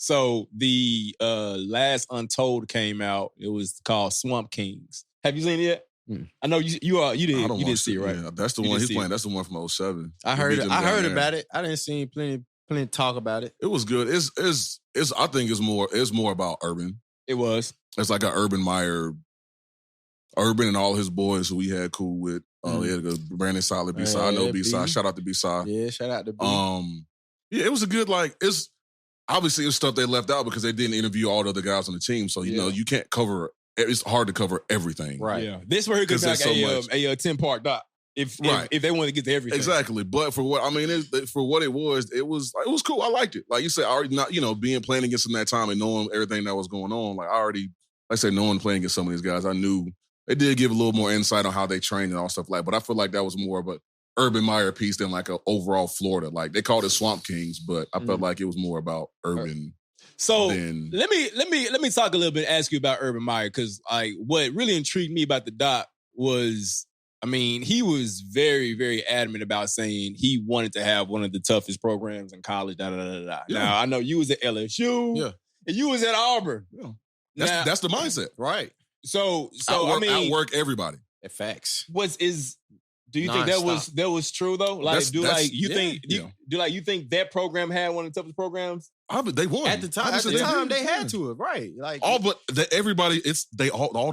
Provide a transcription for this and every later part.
So the last Untold came out. It was called Swamp Kings. Have you seen it yet? I know you didn't see it, right? Yeah, that's the one he's playing. That's the one from 07. I heard about it. I didn't see plenty talk about it. It was good. It's I think it's more about Urban. It was. It's like an Urban Meyer. Urban and all his boys who we had cool with. They had a Brandon Solid B-side. I know B-side. Shout out to B-side. Yeah, shout out to B. Yeah, it was a good, it's obviously it's stuff they left out because they didn't interview all the other guys on the team. So, you know, you can't cover, it's hard to cover everything. Right. Yeah. This where it could be like a 10-part doc. If they want to get to everything. Exactly. But for what, for what it was cool. I liked it. Like you said, I already not, being playing against them that time and knowing everything that was going on, knowing playing against some of these guys, I knew they did give a little more insight on how they train and all stuff like that. But I feel like that was more of a Urban Meyer piece than like an overall Florida. Like they called it Swamp Kings, but I felt like it was more about Urban. So let me talk a little bit, ask you about Urban Meyer, because what really intrigued me about the doc was, he was very, very adamant about saying he wanted to have one of the toughest programs in college. Yeah. Now I know you was at LSU, and you was at Auburn. Yeah. That's the mindset, right? So outwork everybody. Facts. Do you think that was true though? Like, do you think that program had one of the toughest programs? They won at the time. They had to have, right? Like all the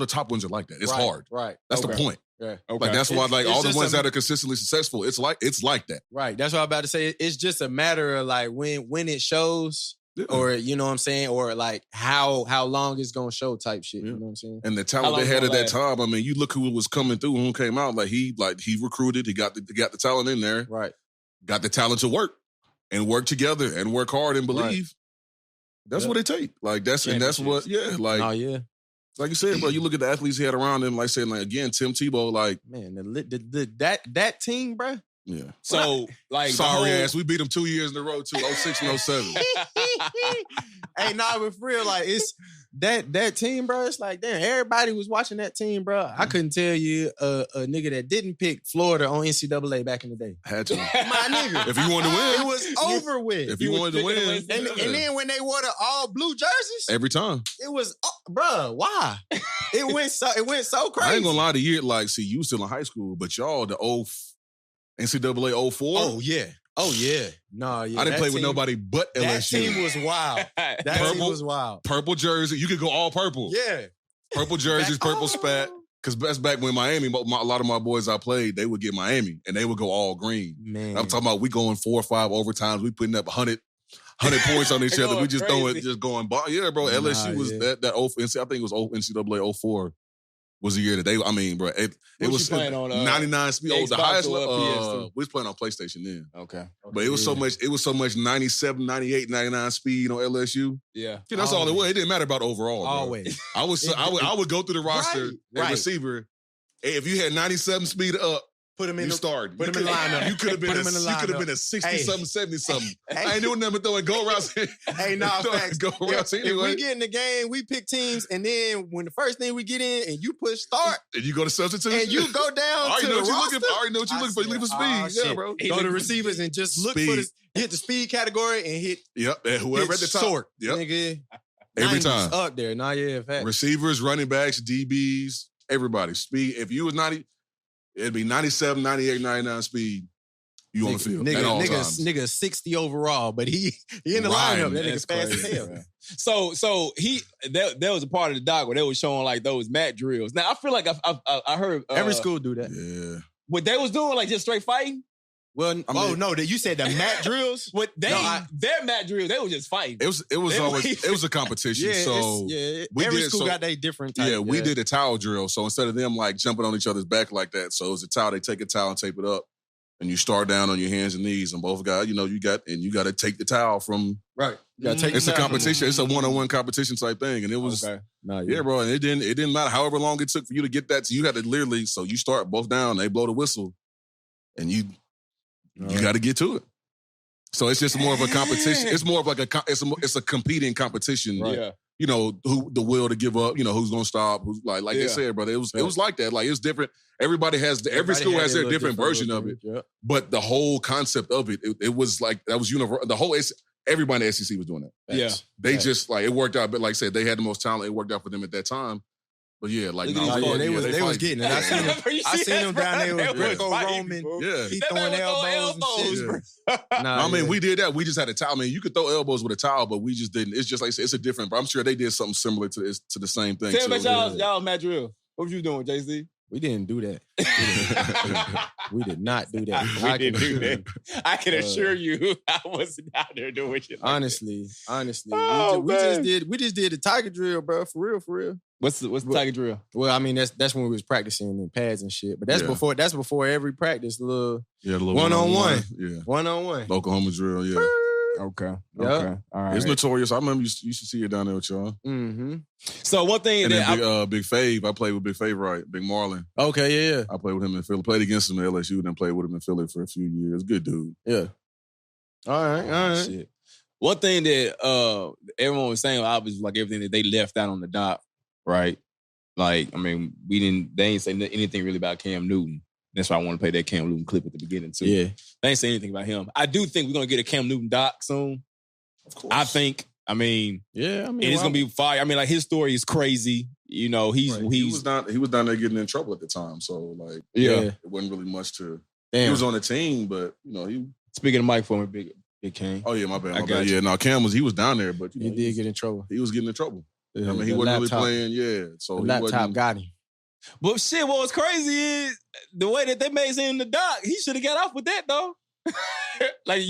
top ones are like that. It's hard, right? That's the point. Yeah, okay. Like that's why, all the ones that are consistently successful, it's like that, right? That's what I'm about to say. It's just a matter of like when it shows. Yeah. Or, you know what I'm saying? Or like how long it's going to show type shit. You know what I'm saying? And the talent they had at that time, you look who was coming through and who came out. Like he recruited, he got the talent in there. Right. Got the talent to work and work together and work hard and believe. Right. That's what it take. Like that's what, like. Oh, yeah. Like you said, bro, you look at the athletes he had around him, like saying, like, again, Tim Tebow, like. Man, that team, bro. Yeah. So, sorry ass, we beat them 2 years in a row too, 06 and 07. Hey, nah, but for real, like it's that team, bro. It's like, damn, everybody was watching that team, bro. I couldn't tell you a nigga that didn't pick Florida on NCAA back in the day. Had to. My nigga. If you wanted to win. It was over with. If you wanted to win. And then when they wore the all blue jerseys. Every time. It was, bro, why? It went so crazy. I ain't gonna lie to you, you still in high school, but y'all, the NCAA 04. Oh, yeah. Oh, yeah. No, yeah. I didn't play with nobody but LSU. That team was wild. Team was wild. Purple jersey. You could go all purple. Yeah. Purple jerseys, purple spat. Because that's back when Miami, a lot of my boys I played, they would get Miami, and they would go all green. Man. I'm talking about we going 4 or 5 overtimes. We putting up 100 points on each other. We just going, yeah, bro. LSU was that I think it was NCAA 04. Was the year that they, bro, it was playing on 99 speed. The highest level. We was playing on PlayStation then. Okay. But it was so much 97, 98, 99 speed on LSU. Yeah. That's all it was. It didn't matter about overall. Bro. Always. I would go through the roster and receiver. Hey, if you had 97 speed up, put him in. You started. Put him in the lineup. You could have been a 60-something, 70-something. I ain't doing nothing but throwing go routes. Hey, nah, facts. Go routes anyway. If we get in the game, we pick teams, and then when the first thing we get in, and you push start, and you go to substitution, and you go down to the roster. I already know what you're looking for. You looking for speed, bro. Go to receivers and just look for hit the speed category and hit. Yep, and whoever at the top. Short, yep. Nigga. Every time up there. Nah, yeah, facts. Receivers, running backs, DBs, everybody. Speed. If you was 90. It'd be 97, 98, 99 speed. You on the field at all times. Nigga 60 overall, but he in the lineup. That nigga fast as hell. Man. So there was a part of the doc where they was showing like those mat drills. Now I feel like I heard every school do that. Yeah. What they was doing, like just straight fighting. Well, no, you said the mat drills. What their mat drills, they were just fighting. It was a competition. Every school got their different type. Yeah, we did a towel drill. So instead of them like jumping on each other's back like that, so it was a towel. They take a towel and tape it up, and you start down on your hands and knees, and both guys, you got to take the towel from. Right. It's a competition. It's a one-on-one competition type thing, and it was. Okay. Yeah, bro, and it didn't matter however long it took for you to get that. So you had to literally. So you start both down. They blow the whistle, and you got to get to it. So it's just more of a competition. It's more of like it's a competing competition. Right. Yeah. Who the will to give up, who's going to stop, who's like they said, brother, it was like that. Like it's different. Every school has their different version of it. Yeah. But the whole concept of it was like, that was universal. everybody in the SEC was doing that. Yeah. They just, like, it worked out. But like I said, they had the most talent. It worked out for them at that time. But yeah, like, they was getting it. I seen them down there with Greco-Roman. Yeah. He throwing elbows and shit. I mean, we did that. We just had a towel. I mean, you could throw elbows with a towel, but we just didn't. It's just like I said, it's a different, but I'm sure they did something similar to the same thing. Tell me about y'all Matt Drill. What was you doing, JC? We didn't do that. We did not do that. We didn't do that. I can assure you, I wasn't out there doing shit. Like honestly, Oh, we just did the Tiger drill, bro. For real. What's the Tiger drill? Well, I mean that's when we was practicing in pads and shit. But that's before every practice, little one-on-one. Yeah, one-on-one. Oklahoma drill. Yeah. Okay. Yep. Okay. All right. It's notorious. I remember you used to see it down there with y'all. Mm-hmm. So one thing and that then Big Fave, I played with Big Fave, right? Big Marlin. Okay, yeah. I played with him in Philly. Played against him at LSU, then played with him in Philly for a few years. Good dude. Yeah. All right. Shit. One thing that everyone was saying, obviously, like everything that they left out on the doc, right? Like, I mean, they ain't say anything really about Cam Newton. That's why I want to play that Cam Newton clip at the beginning, too. Yeah. They ain't say anything about him. I do think we're going to get a Cam Newton doc soon. Of course. I think. I mean, and it's going to be fire. I mean, like, his story is crazy. You know, he was down there getting in trouble at the time. So, like, it wasn't really much to... Damn. He was on the team, but, you know, he... Speaking of Mike for me, Big King. Oh, yeah, my bad. Yeah, no, Cam was down there, but... He did get in trouble. He was getting in trouble. Yeah, I mean, he wasn't really playing, so the laptop got him. But shit, what was crazy is the way that they made him in the doc, he should have got off with that, though. Like,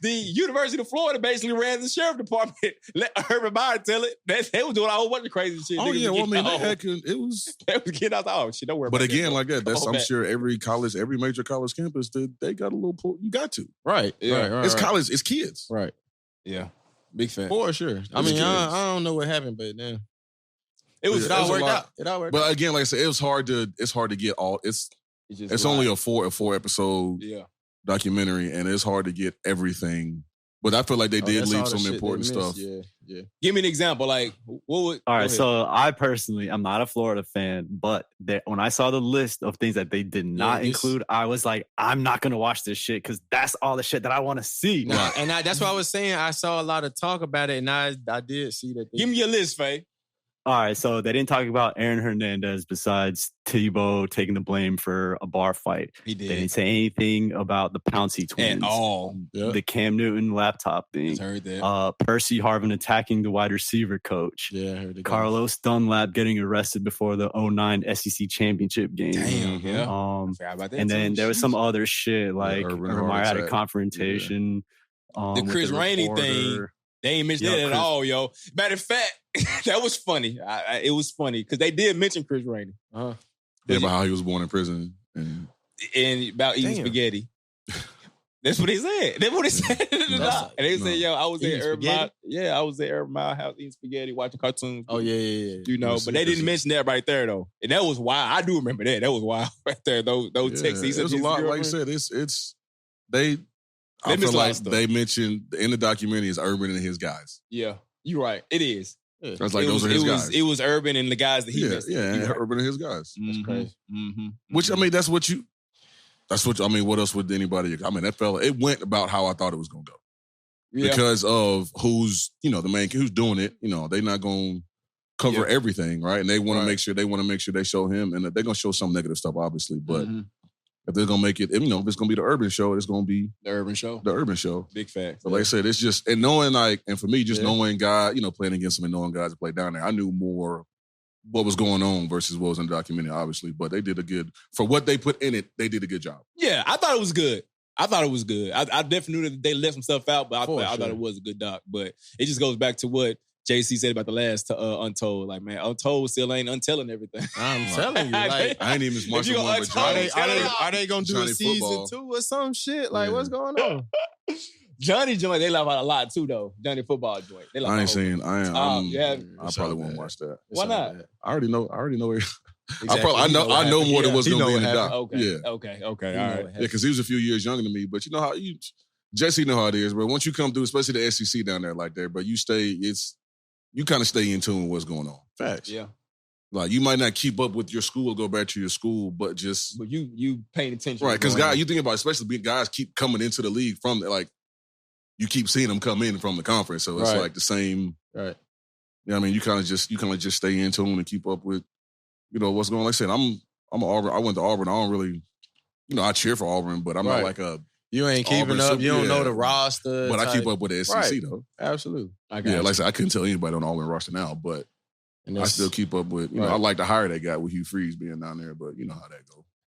the University of Florida basically ran the sheriff department. Let Urban Meyer tell it. They was doing a whole bunch of crazy shit. Oh, yeah, well, I mean, they was getting out. Oh, shit, don't worry but about again, that. Like that, I'm sure every major college campus, they got a little pull. You got to. Right. Yeah. Right. It's college. It's kids. Right. Yeah. Big fan. For sure. I mean, I don't know what happened, but then it all worked out. It all worked out. But again, like I said, it's hard to get all. It's only a four episode documentary, and it's hard to get everything. But I feel like they did leave some important stuff. Yeah. Give me an example. Like, what would... All right, so I personally, I'm not a Florida fan, but when I saw the list of things that they did not include, I was like, I'm not going to watch this shit because that's all the shit that I want to see. Nah, and that's what I was saying. I saw a lot of talk about it, and I did see that. Give me your list, Faye. All right, so they didn't talk about Aaron Hernandez besides Tebow taking the blame for a bar fight. He did. They didn't say anything about the Pouncey twins. At all. The Cam Newton laptop thing. I heard that. Percy Harvin attacking the wide receiver coach. Yeah, I heard it. Carlos Dunlap getting arrested before the 2009 SEC championship game. Damn, yeah. I forgot about that and too. then there was some other shit like Urban Meyer had a confrontation. The Chris Rainey thing. They ain't mentioned that at all, yo. Matter of fact, that was funny. It was funny because they did mention Chris Rainey. Yeah, about how he was born in prison. And about eating spaghetti. That's what they said. That's what they said. And they said, yo, I was at Urban Meyer house eating spaghetti, watching cartoons. Oh, yeah. You know, but they didn't mention that right there, though. And that was wild. I do remember that. That was wild right there. Those texts. He said there's a lot, like I said, I feel like they mentioned in the documentary is Urban and his guys. Yeah, you're right. It is. Yeah. It's like those are his guys. It was Urban and the guys that he messed and Urban and his guys. That's crazy. Mm-hmm. Which, I mean, what else would anybody... I mean, that fella, it went about how I thought it was going to go. Yeah. Because of who's, the main... Who's doing it. They're not going to cover everything, right? And they want to make sure they show him, and they're going to show some negative stuff, obviously, but... If they're gonna make it, if it's gonna be the Urban Show, it's gonna be the Urban Show. The Urban Show. Big fact. But like I said, it's just and knowing and for me, just knowing guys, playing against them and knowing guys that play down there, I knew more what was going on versus what was in the documentary, obviously. But they did for what they put in it, they did a good job. Yeah, I thought it was good. I definitely knew that they left some stuff out, but I thought it was a good doc. But it just goes back to what JC said about the last Untold. Like, man, Untold still ain't untelling everything. I'm telling you. Like, I ain't even watching one, but Johnny. Are they going to do a season 2 or some shit? Like, what's going on? Johnny joint, they laugh out a lot too, though. Johnny football joint. I ain't seen. I probably won't watch that. Why not? I already know it. Exactly. I know more than what's going to be in the doc. Okay. All right. Yeah, because he was a few years younger than me. But you know how Jesse know how it is, bro. Once you come through, especially the SEC down there like that, but you kind of stay in tune with what's going on. Facts. Yeah. Like, you might not keep up with your school or go back to your school, but you paying attention. Right, because guys, you think about it, especially guys keep coming into the league from, like, you keep seeing them come in from the conference. So it's like the same. Right. Yeah, I mean, you kind of just stay in tune and keep up with, what's going on. Like I said, I'm an Auburn. I went to Auburn. I don't really, I cheer for Auburn, but I'm not like a. You ain't keeping up. You don't know the roster. But I keep up with the SEC though. Absolutely. Like I said, I couldn't tell anybody on the Auburn roster now, but I still keep up with. I like to hire that guy with Hugh Freeze being down there, but you know how that goes.